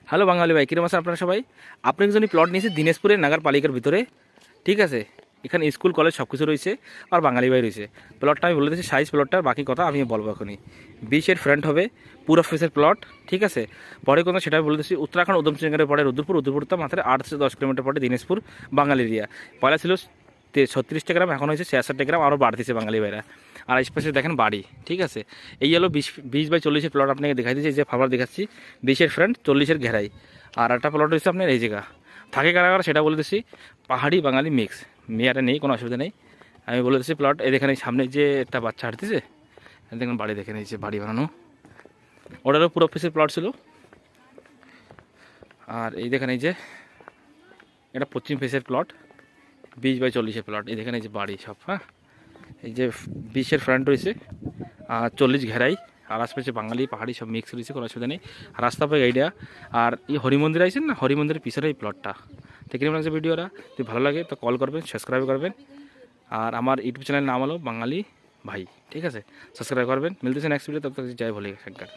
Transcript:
Hello বাঙালি ভাই, কিরম আছেন আপনারা সবাই? আপনি একজনই প্লট নিয়েছে দিনাজপুরের নাগারপালিকার ভিতরে, ঠিক আছে। এখানে স্কুল কলেজ সব কিছু রয়েছে, আর বাঙালি ভাই রয়েছে। প্লটটা আমি বলে দিচ্ছি, সাইজ প্লটটার বাকি কথা আমি বলবো এখনই। 20-এর ফ্রন্ট হবে, পুরো ফেসের প্লট, ঠিক আছে। পরে কোনো সেটা আমি বলে দিচ্ছি, উত্তরাখণ্ড উধমসিংহের পরে রুদ্রপুর তো মাত্র 8 থেকে 10 কিলোমিটার পরে দিনাজপুর বাঙালি এরিয়া। পয়লা ছিল 36টা গ্রাম, এখন হয়েছে 66টা গ্রাম, আরও বাড়তেছে বাঙালি ভাইরা। আর আশপাশে দেখেন বাড়ি, ঠিক আছে। এই হলো 20-20/40-এর প্লট আপনাকে দেখাই দিচ্ছি, যে ফাবার দেখাচ্ছি। 20-এর ফ্রন্ট, 40-এর ঘেরাই। আর একটা প্লট হচ্ছে আপনার এই জায়গা থাকে কারাগার, সেটা বলে দিচ্ছি। পাহাড়ি বাঙালি মিক্স, মেয়ারে নেই, কোনো অসুবিধা নেই। আমি বলে দিচ্ছি প্লট এই দেখেন, এই সামনে যে একটা বাচ্চা হাঁটতেছে, দেখুন বাড়ি দেখে নিয়েছে, বাড়ি বানানো। ওটারও পুরো অফিসের প্লট ছিল। আর এই দেখেন এই যে এটা পশ্চিম ফেসের প্লট, 20/40-এর প্লট। এই দেখেন এই যে বাড়ি সব, হ্যাঁ। এই যে 20-এর ফ্রন্ট রয়েছে, আর 40 ঘেরাই। আর আশপাশে বাঙালি পাহাড়ি সব মিক্স রয়েছে, কোনো অসুবিধা নেই। রাস্তা পাই এইটা। আর এই হরিমন্দির আইছেন না, হরিমন্দিরের পিছনে এই প্লটটা। তো কিরকম লাগছে ভিডিওটা? যদি ভালো লাগে তো কল করবেন, সাবস্ক্রাইব করবেন। আর আমার ইউটিউব চ্যানেলের নাম হলো বাঙালি ভাই, ঠিক আছে। সাবস্ক্রাইব করবেন। মিলতেছে নেক্সট ভিডিও, তব তক জয় ভোলে শঙ্কর।